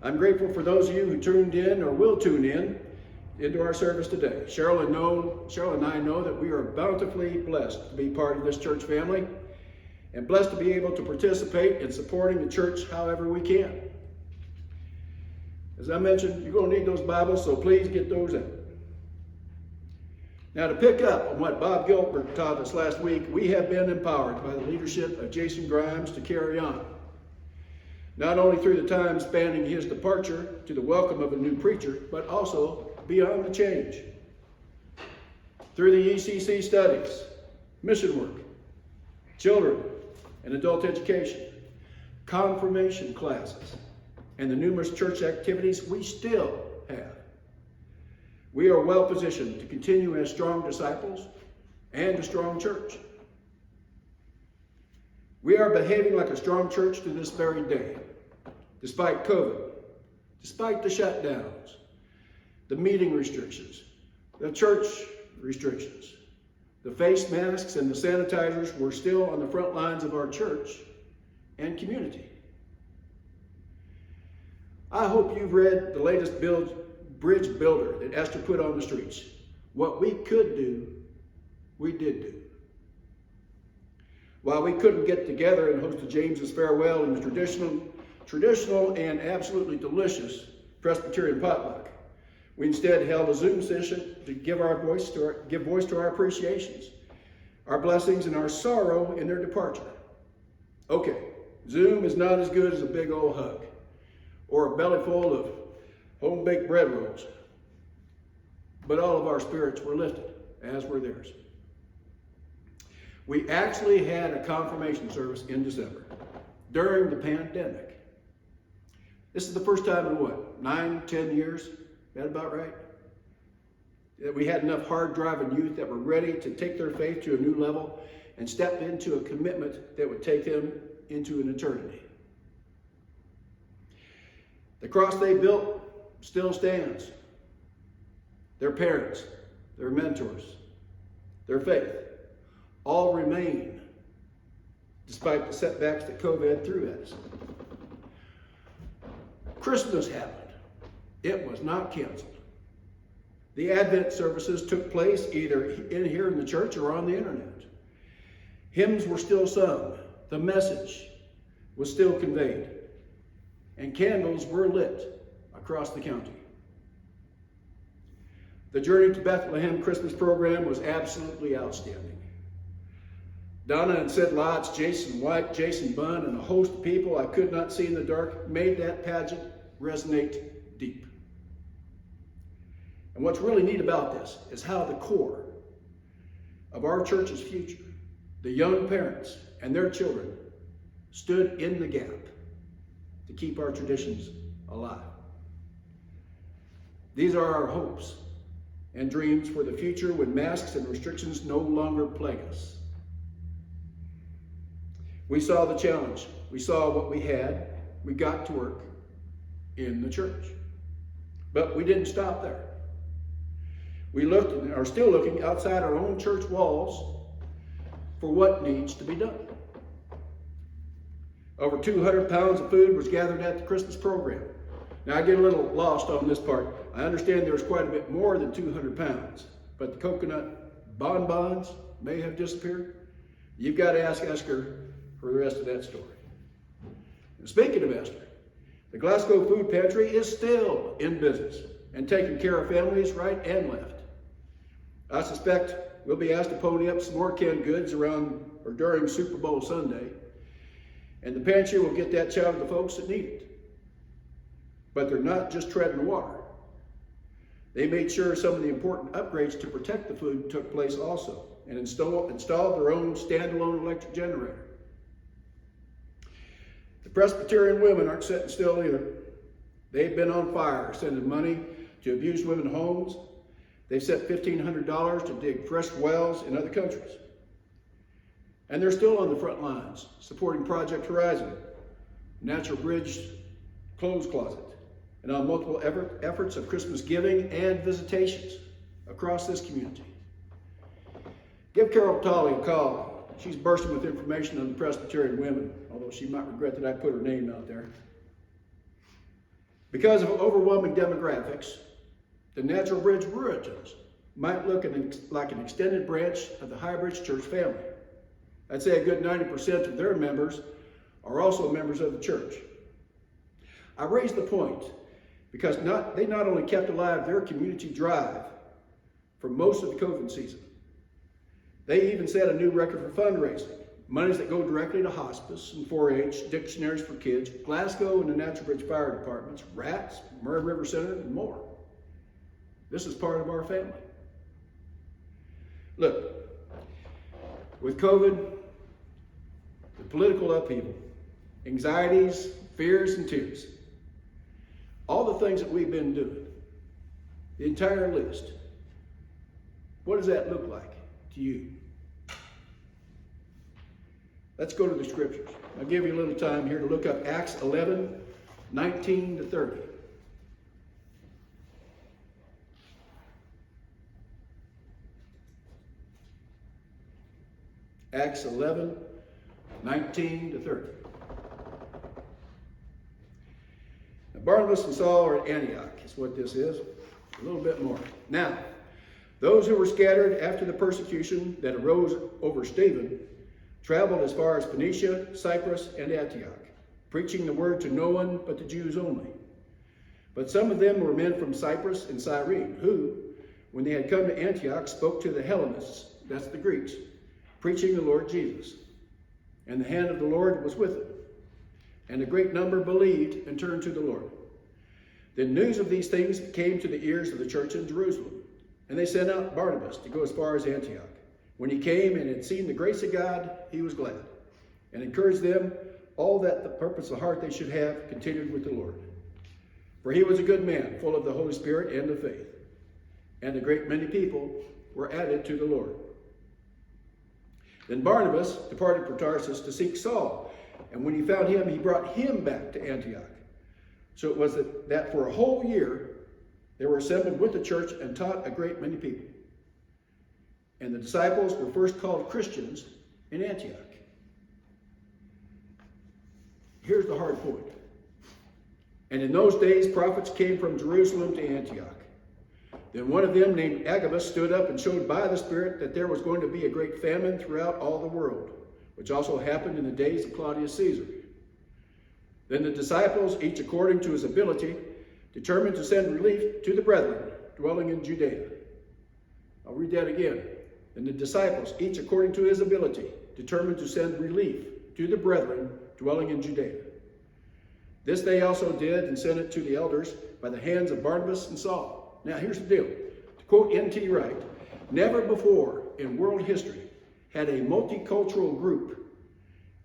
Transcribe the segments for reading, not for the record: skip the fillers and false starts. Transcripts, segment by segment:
I'm grateful for those of you who tuned in or will tune in into our service today. Cheryl and I know that we are bountifully blessed to be part of this church family and blessed to be able to participate in supporting the church however we can. As I mentioned, you're going to need those Bibles, so please get those out. Now, to pick up on what Bob Gilbert taught us last week, we have been empowered by the leadership of Jason Grimes to carry on. Not only through the time spanning his departure to the welcome of a new preacher, but also beyond the change. Through the ECC studies, mission work, children and adult education, confirmation classes, and the numerous church activities we still have. We are well positioned to continue as strong disciples and a strong church. We are behaving like a strong church to this very day, despite COVID, despite the shutdowns, the meeting restrictions, the church restrictions. The face masks and the sanitizers were still on the front lines of our church and community. I hope you've read the latest bridge builder that Esther put on the streets. What we could do, we did do. While we couldn't get together and host a James's farewell in the traditional and absolutely delicious Presbyterian potluck, we instead held a Zoom session to give voice to our appreciations, our blessings, and our sorrow in their departure. Okay, Zoom is not as good as a big old hug or a belly full of home-baked bread rolls, but all of our spirits were lifted, as were theirs. We actually had a confirmation service in December, during the pandemic. This is the first time in what, 9-10 years? Is that about right? That we had enough hard-driving youth that were ready to take their faith to a new level and step into a commitment that would take them into an eternity. The cross they built still stands. Their parents, their mentors, their faith, all remain despite the setbacks that COVID threw at us. Christmas happened. It was not canceled. The Advent services took place either here in the church or on the internet. Hymns were still sung. The message was still conveyed. And candles were lit across the county. The Journey to Bethlehem Christmas program was absolutely outstanding. Donna and Sid Lotz, Jason White, Jason Bunn, and a host of people I could not see in the dark made that pageant resonate deep. And what's really neat about this is how the core of our church's future, the young parents and their children, stood in the gap to keep our traditions alive. These are our hopes and dreams for the future when masks and restrictions no longer plague us. We saw the challenge. We saw what we had. We got to work in the church. But we didn't stop there. We looked and are still looking outside our own church walls for what needs to be done. Over 200 pounds of food was gathered at the Christmas program. Now, I get a little lost on this part. I understand there was quite a bit more than 200 pounds, but the coconut bonbons may have disappeared. You've got to ask Esther for the rest of that story. And speaking of Esther, the Glasgow Food Pantry is still in business and taking care of families right and left. I suspect we'll be asked to pony up some more canned goods around or during Super Bowl Sunday, and the pantry will get that chow to the folks that need it. But they're not just treading water. They made sure some of the important upgrades to protect the food took place also, and installed their own standalone electric generator. The Presbyterian women aren't sitting still either. They've been on fire, sending money to abused women homes. They've sent $1,500 to dig fresh wells in other countries. And they're still on the front lines, supporting Project Horizon, Natural Bridge Clothes Closet, and on multiple efforts of Christmas giving and visitations across this community. Give Carol Tolley a call. She's bursting with information on the Presbyterian women, although she might regret that I put her name out there. Because of overwhelming demographics, the Natural Bridge Ruritans might look like an extended branch of the Highbridge Church family. I'd say a good 90% of their members are also members of the church. I raise the point because they not only kept alive their community drive for most of the COVID season, they even set a new record for fundraising. Monies that go directly to hospice and 4-H, dictionaries for kids, Glasgow and the Natural Bridge Fire Departments, RATS, Murray River Center, and more. This is part of our family. Look, with COVID, the political upheaval, anxieties, fears, and tears, all the things that we've been doing, the entire list, what does that look like to you? Let's go to the scriptures. I'll give you a little time here to look up Acts 11, 19 to 30. Acts 11, 19 to 30. Now, Barnabas and Saul are at Antioch, is what this is. A little bit more. Now, those who were scattered after the persecution that arose over Stephen traveled as far as Phoenicia, Cyprus, and Antioch, preaching the word to no one but the Jews only. But some of them were men from Cyprus and Cyrene, who, when they had come to Antioch, spoke to the Hellenists, that's the Greeks, preaching the Lord Jesus. And the hand of the Lord was with them. And a great number believed and turned to the Lord. Then news of these things came to the ears of the church in Jerusalem. And they sent out Barnabas to go as far as Antioch. When he came and had seen the grace of God, he was glad, and encouraged them all that the purpose of heart they should have continued with the Lord. For he was a good man, full of the Holy Spirit and of faith. And a great many people were added to the Lord. Then Barnabas departed for Tarsus to seek Saul, and when he found him, he brought him back to Antioch. So it was that for a whole year they were assembled with the church and taught a great many people. And the disciples were first called Christians in Antioch. Here's the hard point. And in those days, prophets came from Jerusalem to Antioch. Then one of them, named Agabus, stood up and showed by the Spirit that there was going to be a great famine throughout all the world, which also happened in the days of Claudius Caesar. Then the disciples, each according to his ability, determined to send relief to the brethren dwelling in Judea. I'll read that again. And the disciples, each according to his ability, determined to send relief to the brethren dwelling in Judea. This they also did and sent it to the elders by the hands of Barnabas and Saul. Now here's the deal. To quote N.T. Wright, never before in world history had a multicultural group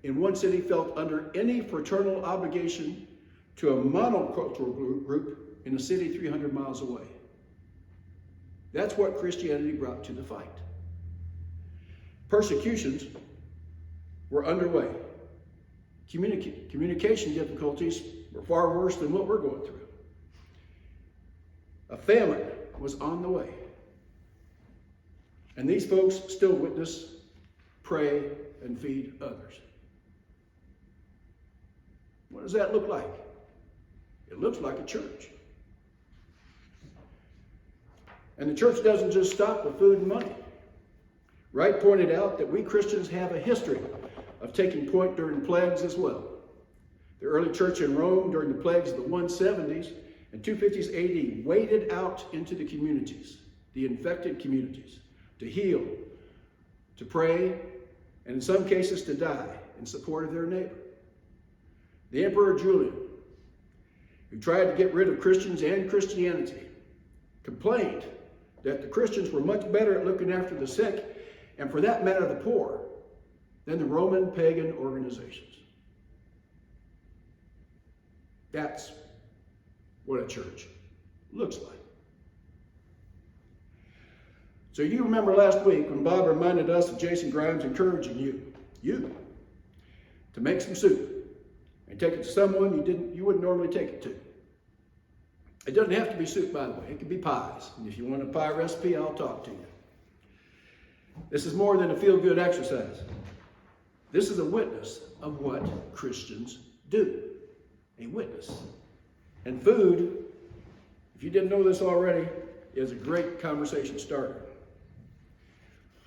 in one city felt under any fraternal obligation to a monocultural group in a city 300 miles away. That's what Christianity brought to the fight. Persecutions were underway. Communication difficulties were far worse than what we're going through. A famine was on the way. And these folks still witness, pray, and feed others. What does that look like? It looks like a church. And the church doesn't just stop with food and money. Wright pointed out that we Christians have a history of taking point during plagues as well. The early church in Rome during the plagues of the 170s and 250s AD waded out into the communities, the infected communities, to heal, to pray, and in some cases to die in support of their neighbor. The Emperor Julian, who tried to get rid of Christians and Christianity, complained that the Christians were much better at looking after the sick, and for that matter the poor, than the Roman pagan organizations. That's what a church looks like. So you remember last week when Bob reminded us of Jason Grimes encouraging you, to make some soup and take it to someone you wouldn't normally take it to. It doesn't have to be soup, by the way. It could be pies. And if you want a pie recipe, I'll talk to you. This is more than a feel-good exercise. This is a witness of what Christians do. A witness. And food, if you didn't know this already, is a great conversation starter.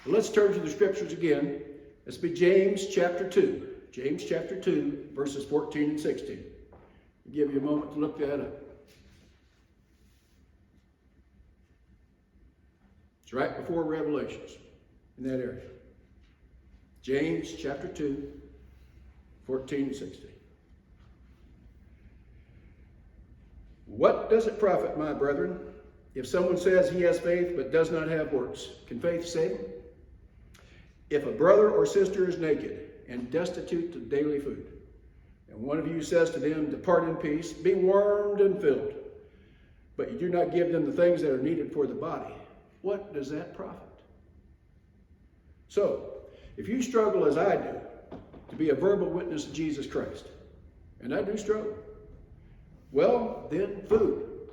Well, let's turn to the scriptures again. This will be James chapter 2. James chapter 2, verses 14 and 16. I'll give you a moment to look that up. It's right before Revelations, in that area. James chapter 2, 14 and 16. What does it profit, my brethren, if someone says he has faith but does not have works? Can faith save him? If a brother or sister is naked and destitute of daily food, and one of you says to them, depart in peace, be warmed and filled, but you do not give them the things that are needed for the body, what does that profit? So, if you struggle as I do to be a verbal witness of Jesus Christ, and I do struggle, well, then food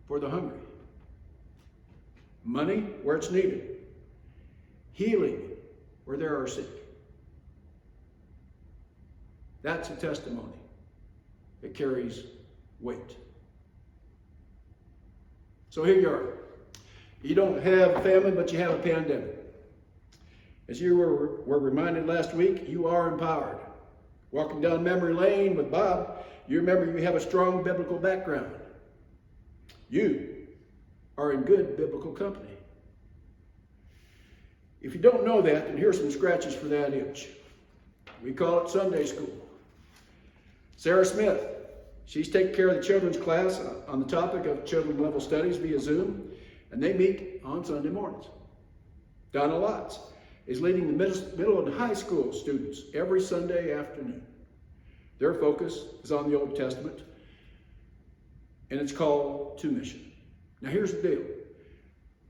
for the hungry, money where it's needed, healing where there are sick. That's a testimony that carries weight. So here you are. You don't have a famine, but you have a pandemic. As you were reminded last week, you are empowered. Walking down memory lane with Bob, you remember you have a strong biblical background. You are in good biblical company. If you don't know that, then here's some scratches for that itch. We call it Sunday school. Sarah Smith, she's taking care of the children's class on the topic of children level studies via Zoom, and they meet on Sunday mornings. Donna Lotz is leading the middle and high school students every Sunday afternoon. Their focus is on the Old Testament, and it's called To Mission. Now here's the deal.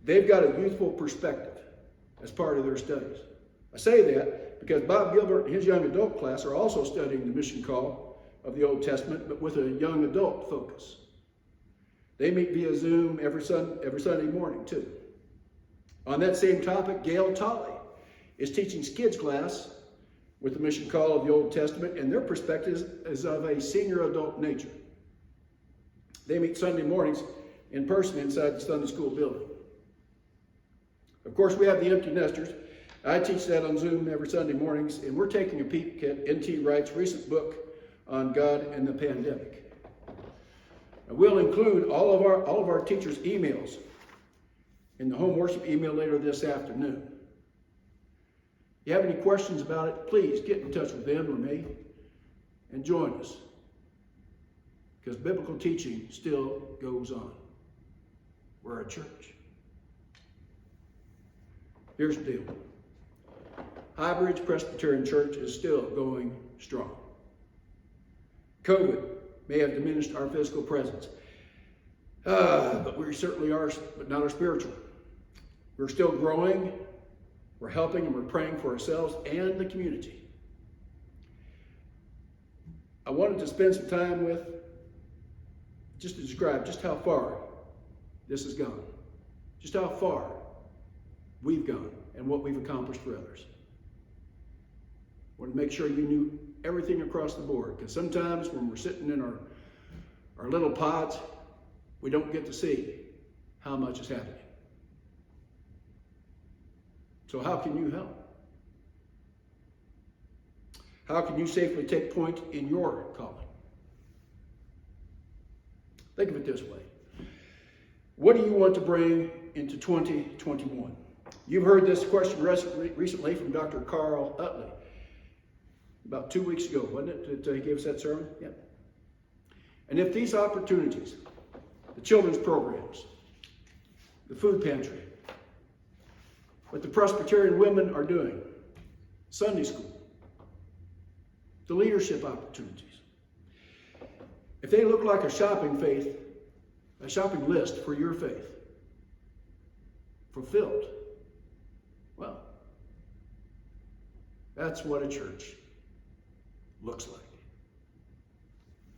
They've got a youthful perspective as part of their studies. I say that because Bob Gilbert and his young adult class are also studying the mission call of the Old Testament, but with a young adult focus. They meet via Zoom every Sunday morning too. On that same topic, Gail Tolley is teaching kids class with the mission call of the Old Testament, and their perspective is of a senior adult nature. They meet Sunday mornings in person inside the Sunday school building. Of course, we have the empty nesters. I teach that on Zoom every Sunday mornings, and we're taking a peek at N.T. Wright's recent book on God and the pandemic. And we'll include all of our teachers' emails in the home worship email later this afternoon. If you have any questions about it, please get in touch with them or me and join us, because biblical teaching still goes on. We're a church. Here's the deal. High Bridge Presbyterian Church is still going strong. COVID may have diminished our physical presence, but we certainly are, but not our spiritual. We're still growing, we're helping, and we're praying for ourselves and the community. I wanted to spend some time with, just to describe just how far this has gone, just how far we've gone and what we've accomplished for others. I want to make sure you knew everything across the board, because sometimes when we're sitting in our little pods, we don't get to see how much is happening. So how can you help? How can you safely take point in your calling? Think of it this way. What do you want to bring into 2021? You've heard this question recently from Dr. Carl Utley. About 2 weeks ago, wasn't it, that he gave us that sermon? Yeah. And if these opportunities, the children's programs, the food pantry, what the Presbyterian women are doing, Sunday school, the leadership opportunities, if they look like a shopping list for your faith, fulfilled, well, that's what a church looks like.